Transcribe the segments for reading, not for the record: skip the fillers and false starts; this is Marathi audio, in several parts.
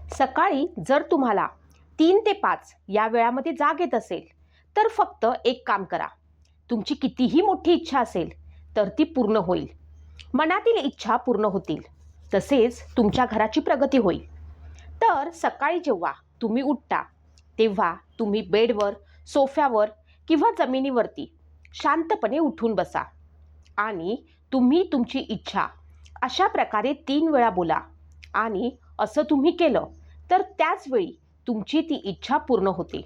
सकाळी जर तुम्हाला 3 ते 5 या वेळामध्ये जाग येत असेल तर फक्त एक काम करा. तुमची कितीही मोठी इच्छा असेल तर ती पूर्ण होईल. मनातील इच्छा पूर्ण होतील. तसेच तुमच्या घराची प्रगती होईल. तर सकाळी जेव्हा तुम्ही उठता तेव्हा तुम्ही बेडवर, सोफ्यावर किंवा जमिनीवरती शांतपणे उठून बसा आणि तुम्ही तुमची इच्छा अशा प्रकारे 3 वेळा बोला आणि असं तुम्ही केलं तर त्याच वेळी तुमची ती इच्छा पूर्ण होते.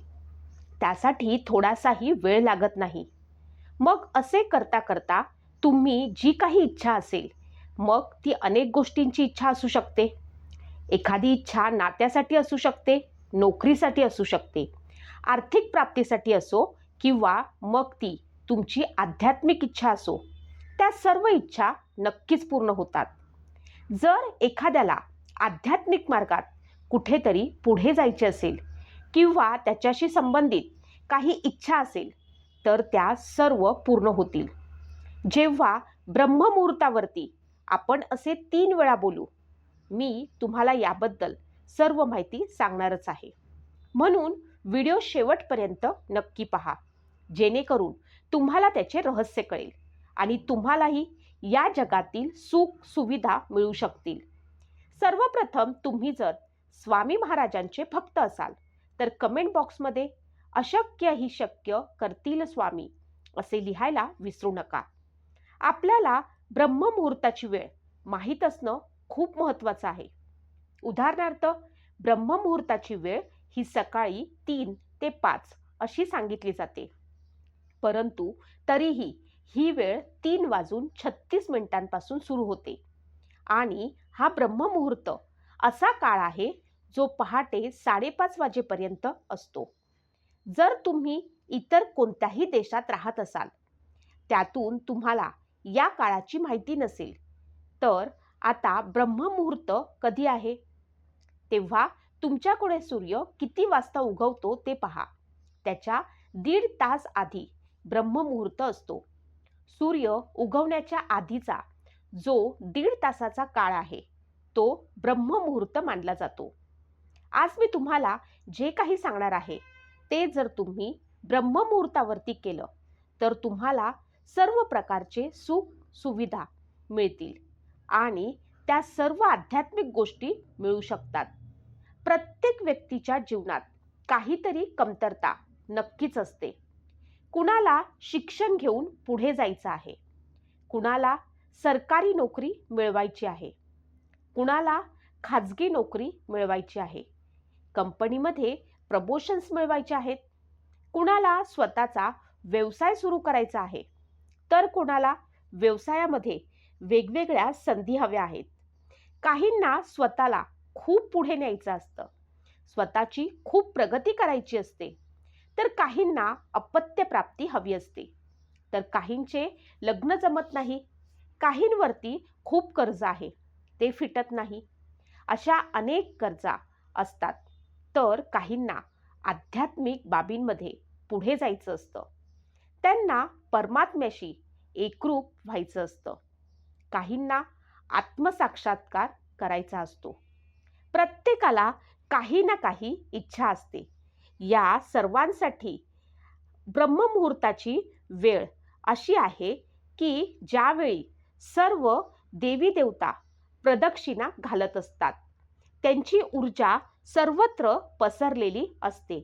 त्यासाठी थोडासाही वेळ लागत नाही. मग असे करता करता तुम्ही जी काही इच्छा असेल, मग ती अनेक गोष्टींची इच्छा असू शकते. एखादी इच्छा नात्यासाठी असू शकते, नोकरीसाठी असू शकते, आर्थिक प्राप्तीसाठी असो किंवा मग ती तुमची आध्यात्मिक इच्छा असो, त्या सर्व इच्छा नक्कीच पूर्ण होतात. जर एखाद्याला आध्यात्मिक मार्गात कुठेतरी पुढे जायचे असेल किंवा त्याच्याशी संबंधित काही इच्छा असेल तर त्या सर्व पूर्ण होतील. जेव्हा ब्रह्ममुहूर्तावरती आपण असे 3 वेळा बोलू, मी तुम्हाला याबद्दल सर्व माहिती सांगणारच आहे. म्हणून व्हिडिओ शेवटपर्यंत नक्की पहा, जेणेकरून तुम्हाला त्याचे रहस्य कळेल आणि तुम्हालाही या जगातील सुख सुविधा मिळू शकतील. सर्वप्रथम तुम्ही जर स्वामी महाराजांचे भक्त असाल तर कमेंट बॉक्समध्ये अशक्य ही शक्य करतील स्वामी असे लिहायला विसरू नका. आपल्याला ब्रह्ममुहूर्ताची वेळ माहीत असणं खूप महत्त्वाचं आहे. उदाहरणार्थ ब्रह्ममुहूर्ताची वेळ ही सकाळी 3 ते 5 अशी सांगितली जाते. परंतु तरीही ही वेळ 3:36 सुरू होते आणि हा ब्रह्ममुहूर्त असा काळ आहे जो पहाटे 5:30 वाजेपर्यंत असतो. जर तुम्ही इतर कोणत्याही देशात राहत असाल, त्यातून तुम्हाला या काळाची माहिती नसेल, तर आता ब्रह्ममुहूर्त कधी आहे तेव्हा तुमच्याकडे सूर्य किती वाजता उगवतो ते पहा. त्याच्या 1.5 तास आधी ब्रह्ममुहूर्त असतो. सूर्य उगवण्याच्या आधीचा जो 1.5 तासाचा काळ आहे तो ब्रह्ममुहूर्त मानला जातो. आज मी तुम्हाला जे काही सांगणार आहे ते जर तुम्ही ब्रह्ममुहूर्तावरती केलं तर तुम्हाला सर्व प्रकारचे सुख सुविधा मिळतील आणि त्या सर्व आध्यात्मिक गोष्टी मिळू शकतात. प्रत्येक व्यक्तीच्या जीवनात काहीतरी कमतरता नक्कीच असते. कुणाला शिक्षण घेऊन पुढे जायचं आहे, कुणाला सरकारी नोकरी मिळवायची आहे, कुणाला खाजगी नोकरी मिळवायची आहे, कंपनीमध्ये प्रमोशन्स मिळवायचे आहेत, कुणाला स्वतःचा व्यवसाय सुरू करायचा आहे, तर कुणाला व्यवसायामध्ये वेगवेगळ्या संधी हव्या आहेत. काहींना स्वतःला खूप पुढे न्यायचं असतं, स्वतःची खूप प्रगती करायची असते, तर काहींना अपत्य प्राप्ती हवी असते, तर काहींचे लग्न जमत नाही, काहींवरती खूप कर्ज आहे ते फिटत नाही. अशा अनेक गरजा असतात. तर काहींना आध्यात्मिक बाबींमध्ये पुढे जायचं असतं, त्यांना परमात्म्याशी एकरूप व्हायचं असतं, काहींना आत्मसाक्षात्कार करायचा असतो. प्रत्येकाला काही ना काही इच्छा असते. या सर्वांसाठी ब्रह्ममुहूर्ताची वेळ अशी आहे की ज्यावेळी सर्व देवी देवता प्रदक्षिणा घालत असतात. त्यांची ऊर्जा सर्वत्र पसरलेली असते.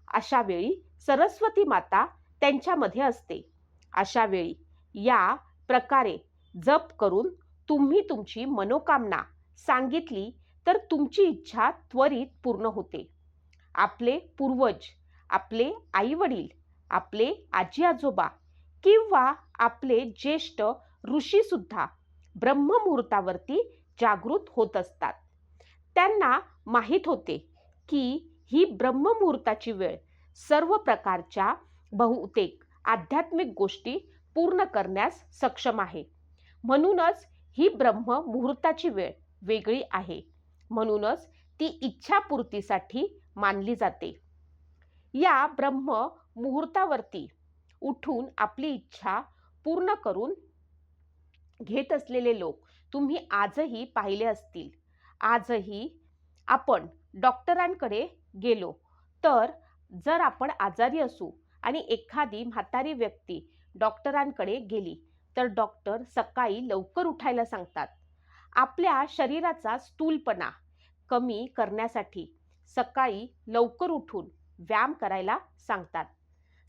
अशा वेळी सरस्वती माता त्यांच्यामध्ये असते. अशा वेळी या प्रकारे जप करून तुम्ही तुमची मनोकामना सांगितली तर तुमची इच्छा त्वरित पूर्ण होते. आपले पूर्वज, आपले आईवडील, आपले आजी आजोबा किंवा आपले ज्येष्ठ ऋषीसुद्धा ब्रह्ममुहूर्तावरती जागृत होत असतात. त्यांना माहीत होते की ही ब्रह्ममुहूर्ताची वेळ सर्व प्रकारच्या बहुतेक आध्यात्मिक गोष्टी पूर्ण करण्यास सक्षम आहे. म्हणूनच ही ब्रह्ममुहूर्ताची वेळ वेगळी आहे. म्हणूनच ती इच्छापूर्तीसाठी मानली जाते. या ब्रह्ममुहूर्तावरती उठून आपली इच्छा पूर्ण करून घेत असलेले लोक तुम्ही आजही पाहिले असतील. आजही आपण डॉक्टरांकडे गेलो तर जर आपण आजारी असू आणि एखादी म्हातारी व्यक्ती डॉक्टरांकडे गेली तर डॉक्टर सकाळी लवकर उठायला सांगतात. आपल्या शरीराचा स्थूलपणा कमी करण्यासाठी सकाळी लवकर उठून व्यायाम करायला सांगतात.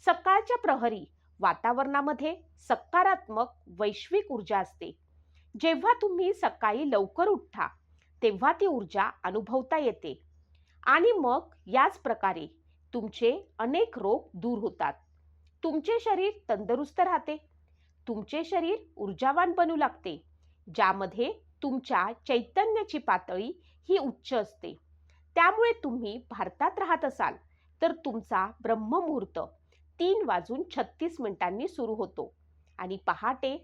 सकाळच्या प्रहरी वातावरणामध्ये सकारात्मक वैश्विक ऊर्जा असते. जेव्हा तुम्ही सकाळी लवकर उठता तेव्हा ती ऊर्जा अनुभवता येते आणि मग याच प्रकारे तुमचे अनेक रोग दूर होतात. तुमचे शरीर तंदुरुस्त राहते. तुमचे शरीर ऊर्जावान बनू लागते, ज्यामध्ये तुमच्या चैतन्याची पातळी ही उच्च असते. त्यामुळे तुम्ही भारतात राहत असाल तर तुमचा ब्रह्ममुहूर्त 3:36 सुरू होतो आणि पहाटे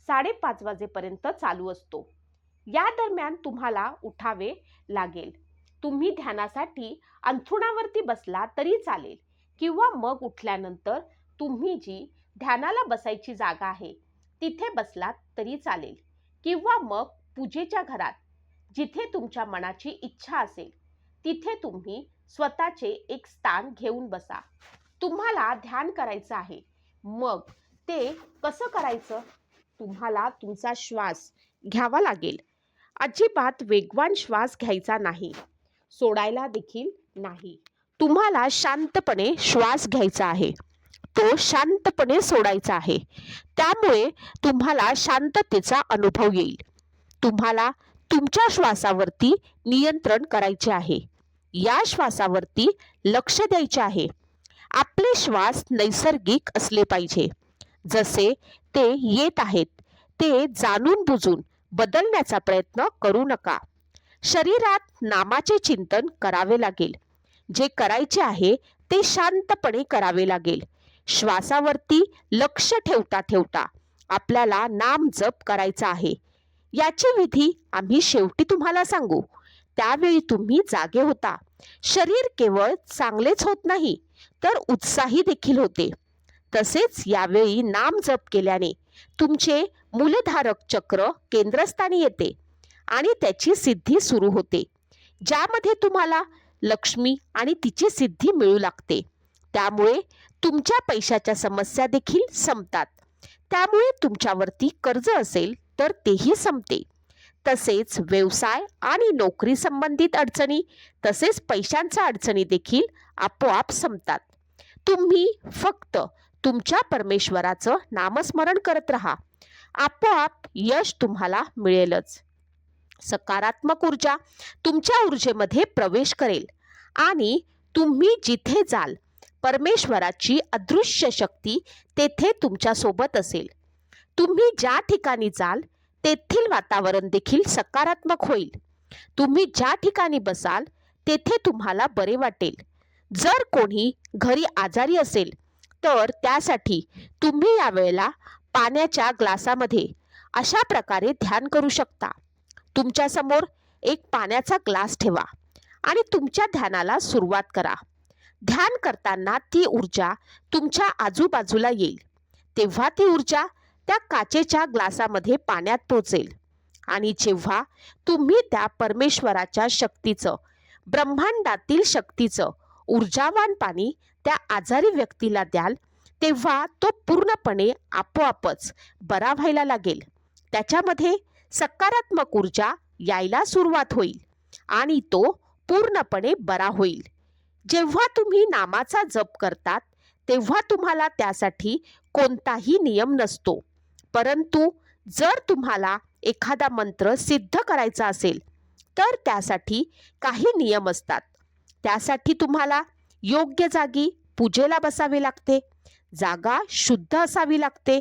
5:30 वाजेपर्यंत चालू असतो. या दरम्यान तुम्हाला उठावे लागेल. तुम्ही ध्यानासाठी अंथरुणावरती बसला तरी चालेल किंवा मग उठल्यानंतर तुम्ही जी ध्यानाला बसायची जागा आहे तिथे बसलात तरी चालेल किंवा मग पूजेच्या घरात जिथे तुमच्या मनाची इच्छा असेल तिथे तुम्ही स्वतःचे एक स्थान घेऊन बसा. तुम्हाला ध्यान करायचं आहे. मग ते कसं करायचं? तुम्हाला तुमचा श्वास घ्यावा लागेल. अजिबात वेगवान श्वास घ्यायचा नाही, सोडायला देखील नाही. तुम्हाला शांतपणे श्वास घ्यायचा आहे, तो शांतपणे सोडायचा आहे. त्यामुळे तुम्हाला शांततेचा अनुभव येईल. तुम्हाला तुमच्या श्वासावरती नियंत्रण करायचे आहे. या श्वासावरती लक्ष द्यायचे आहे. आपले श्वास नैसर्गिक असले पाहिजे. जसे ते येत आहेत ते जाणून बुजून बदलण्याचा प्रयत्न करू नका. शरीरात नामाचे चिंतन करावे लागेल. जे करायचे आहे ते शांतपणे करावे लागेल. श्वासावरती लक्ष ठेवता ठेवता आपल्याला नाम जप करायचा आहे. याची विधी आम्ही शेवटी तुम्हाला सांगू. त्यावेळी तुम्ही जागे होता. शरीर केवळ चांगलेच होत नाही तर उत्साही देखील होते. तसेच यावेळी नाम जप केल्याने तुमचे मूलधारक चक्र केंद्रस्थानी येते आणि त्याची सिद्धी सुरू होते, ज्यामध्ये तुम्हाला लक्ष्मी आणि तिची सिद्धी मिळू लागते. त्यामुळे तुमच्या पैशाच्या समस्या देखील संपतात. त्यामुळे तुमच्यावरती कर्ज असेल तर तेही संपते. तसेच व्यवसाय आणि नोकरी संबंधित अडचणी तसेच पैशांच्या अडचणी देखील आपोआप संपतात. तुम्ही फक्त तुमच्या परमेश्वराचं नामस्मरण करत राहा. आपोआप यश तुम्हाला मिळेलच. सकारात्मक ऊर्जा तुमच्या ऊर्जेमध्ये प्रवेश करेल आणि तुम्ही जिथे जाल परमेश्वराची अदृश्य शक्ती तेथे तुमच्या सोबत असेल. तुम्ही ज्या ठिकाणी जाल तेथील वातावरण देखील सकारात्मक होईल. तुम्ही ज्या ठिकाणी बसाल तेथे तुम्हाला बरे वाटेल. जर कोणी घरी आजारी असेल तर त्यासाठी तुम्ही यावेळेला पाण्याच्या ग्लासामध्ये अशा प्रकारे ध्यान करू शकता. तुमच्या समोर एक पाण्याचा ग्लास ठेवा आणि तुमच्या ध्यानाला सुरुवात करा. ध्यान करताना ती ऊर्जा तुमच्या आजूबाजूला येईल. तेव्हा ती ऊर्जा त्या काचेच्या ग्लासामध्ये पाण्यात पोचेल आणि जेव्हा तुम्ही त्या परमेश्वराच्या शक्तीचं, ब्रह्मांडातील शक्तीचं ऊर्जावान पाणी त्या आजारी व्यक्तीला द्याल तेव्हा तो पूर्णपणे आपोआपच बरा व्हायला लागेल. त्याच्यामध्ये सकारात्मक ऊर्जा यायला सुरुवात होईल आणि तो पूर्णपणे बरा होईल. जेव्हा तुम्ही नामाचा जप करतात तेव्हा तुम्हाला त्यासाठी कोणताही नियम नसतो. परंतु जर तुम्हाला एखादा मंत्र सिद्ध करायचा असेल तर त्यासाठी काही नियम असतात. त्यासाठी तुम्हाला योग्य जागी पूजेला बसावे लागते. जागा शुद्ध असावी लागते.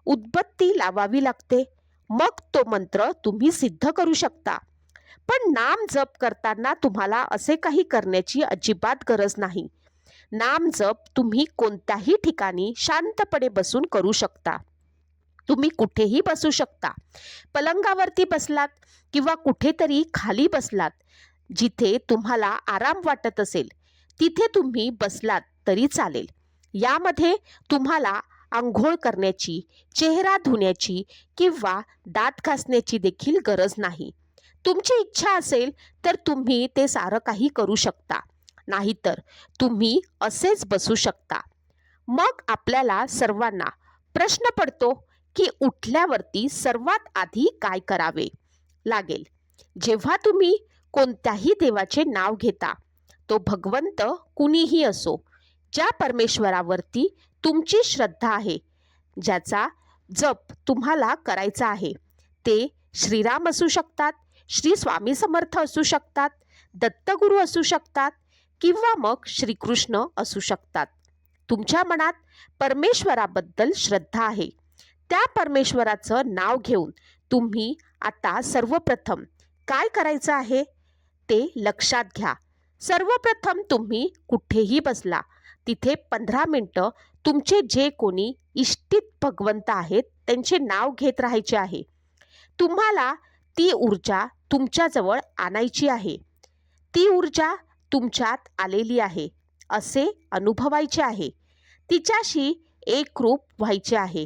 उदबत्ती लावावी लागते. मग तो मंत्र तुम्ही सिद्ध करू शकता. पण नाम जप करताना तुम्हाला असे काही करण्याची अजिबात गरज नाही. नाम जप तुम्ही कोणत्याही ठिकाणी शांतपणे बसून करू शकता. तुम्ही कुठेही बसू शकता. पलंगावरती बसलात किंवा कुठेतरी खाली बसलात, जिथे तुम्हाला आराम वाटत असेल तिथे तुम्ही बसलात तरी चालेल. यामध्ये तुम्हाला आंघोळ करण्याची, चेहरा धुण्याची किंवा दात घासण्याची देखील गरज नाही. तुमची इच्छा असेल तर तुम्ही ते सारं काही करू शकता, नाहीतर तुम्ही असेच बसू शकता. मग आपल्याला सर्वांना प्रश्न पडतो की उठल्यावरती सर्वात आधी काय करावे लागेल. जेव्हा तुम्ही कोणत्याही देवाचे नाव घेता, तो भगवंत कुणीही असो, ज्या परमेश्वरावरती तुमची श्रद्धा आहे, ज्याचा जप तुम्हाला करायचा आहे, ते श्रीराम असू शकतात, श्री स्वामी समर्थ असू शकतात, दत्तगुरू असू शकतात किंवा मग श्रीकृष्ण असू शकतात. तुमच्या मनात परमेश्वराबद्दल श्रद्धा आहे, त्या परमेश्वराचं नाव घेऊन तुम्ही आता सर्वप्रथम काय करायचं आहे ते लक्षात घ्या. सर्वप्रथम तुम्ही कुठेही बसला तिथे 15 मिनटं तुमचे जे कोणी इष्टित भगवंत आहेत त्यांचे नाव घेत राहायचे आहे. तुम्हाला ती ऊर्जा तुमच्याजवळ आणायची आहे. ती ऊर्जा तुमच्यात आलेली आहे असे अनुभवायचे आहे. तिच्याशी एकरूप व्हायचे आहे.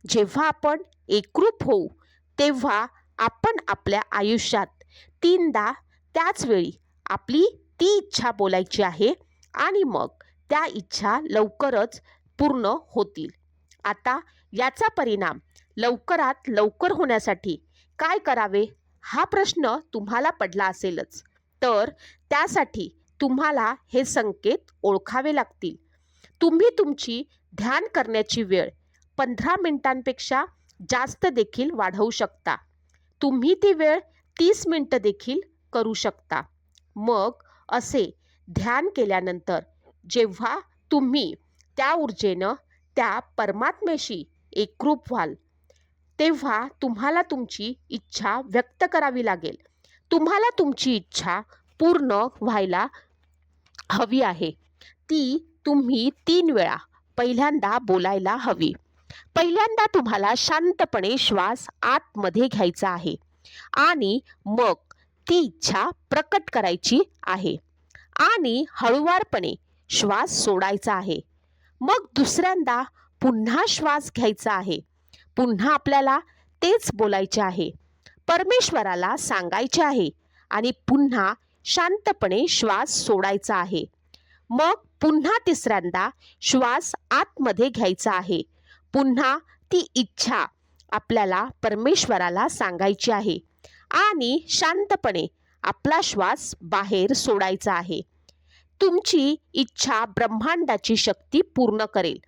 जेव्हा आपण एकरूप होऊ तेव्हा आपण आपल्या आयुष्यात 3दा त्याच वेळी आपली ती इच्छा बोलायची आहे आणि मग त्या इच्छा लवकरच पूर्ण होतील. आता याचा परिणाम लवकरात लवकर होण्यासाठी काय करावे हा प्रश्न तुम्हाला पडला असेलच. तर त्यासाठी तुम्हाला हे संकेत ओळखावे लागतील. तुम्ही तुमची ध्यान करण्याची वेळ 15 मिनिटांपेक्षा जास्त देखील वाढवू शकता. तुम्ही ती वेळ 30 मिनिटं देखील करू शकता. मग असे ध्यान केल्यानंतर जेव्हा तुम्ही त्या ऊर्जेनं त्या परमात्म्याशी एकरूप व्हाल, तेव्हा तुम्हाला तुमची इच्छा व्यक्त करावी लागेल. तुम्हाला तुमची इच्छा पूर्ण व्हायला हवी आहे. ती तुम्ही 3 वेळा पहिल्यांदा बोलायला हवी. पहिल्यांदा तुम्हाला शांतपणे श्वास आतमध्ये घ्यायचा आहे आणि मग ती इच्छा प्रकट करायची आहे आणि हळुवारपणे श्वास सोडायचा आहे. मग दुसऱ्यांदा पुन्हा श्वास घ्यायचा आहे. पुन्हा आपल्याला तेच बोलायचे आहे, परमेश्वराला सांगायचे आहे आणि पुन्हा शांतपणे श्वास सोडायचा आहे. मग पुन्हा तिसऱ्यांदा श्वास आतमध्ये घ्यायचा आहे. पुन्हा ती इच्छा आपल्याला परमेश्वराला सांगायची आहे आणि शांतपणे आपला श्वास बाहेर सोडायचा आहे. तुमची इच्छा ब्रह्मांडाची शक्ती पूर्ण करेल.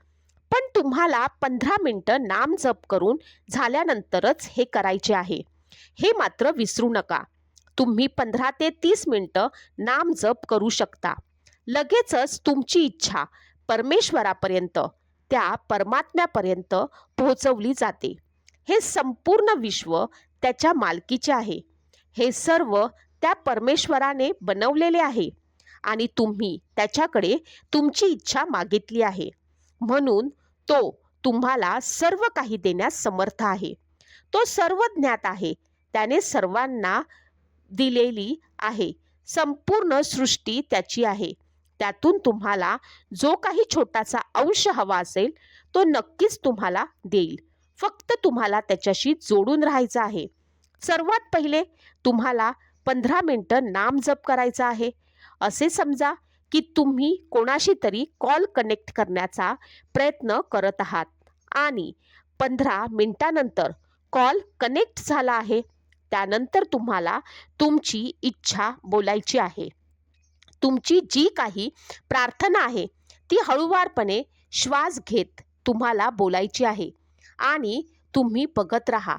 पण तुम्हाला 15 मिनिटं नाम जप करून झाल्यानंतरच हे करायचे आहे. हे मात्र विसरू नका. तुम्ही 15 ते 30 मिनिटं नाम जप करू शकता. लगेचच तुमची इच्छा परमेश्वरापर्यंत, त्या परमात्म्यापर्यंत पोहोचवली जाते. हे संपूर्ण विश्व त्याच्या मालकीचे आहे. हे सर्व त्या परमेश्वराने बनवलेले आहे आणि तुम्ही त्याच्याकडे तुमची इच्छा मागितली आहे, म्हणून तो तुम्हाला सर्व काही देण्यास समर्थ आहे. तो सर्व ज्ञात आहे. त्याने सर्वांना दिलेली आहे. संपूर्ण सृष्टी त्याची आहे. त्यातून तुम्हाला जो काही छोटासा अंश हवा असेल तो नक्कीच तुम्हाला देईल. फक्त तुम्हाला त्याच्याशी जोडून राहायचं आहे. सर्वात पहिले तुम्हाला 15 मिनिटं नाम जप करायचा आहे. असे समजा की तुम्ही कोणाशी तरी कॉल कनेक्ट करण्याचा प्रयत्न करत आहात आणि 15 मिनिटानंतर कॉल कनेक्ट झाला आहे. त्यानंतर तुम्हाला तुमची इच्छा बोलायची आहे. तुमची जी काही प्रार्थना आहे ती हळुवारपणे श्वास घेत तुम्हाला बोलायची आहे आणि तुम्ही बघत राहा.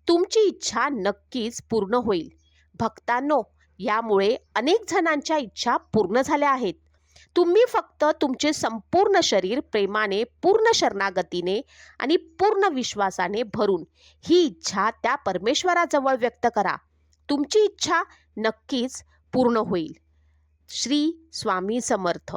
तुमची इच्छा नक्कीच पूर्ण होईल. भक्तांनो, यामुळे अनेक जणांच्या इच्छा पूर्ण झाल्या आहेत. तुम्ही फक्त तुमचे संपूर्ण शरीर प्रेमाने, पूर्ण शरणागतीने आणि पूर्ण विश्वासाने भरून ही इच्छा त्या परमेश्वराजवळ व्यक्त करा. तुमची इच्छा नक्कीच पूर्ण होईल. श्री स्वामी समर्थ.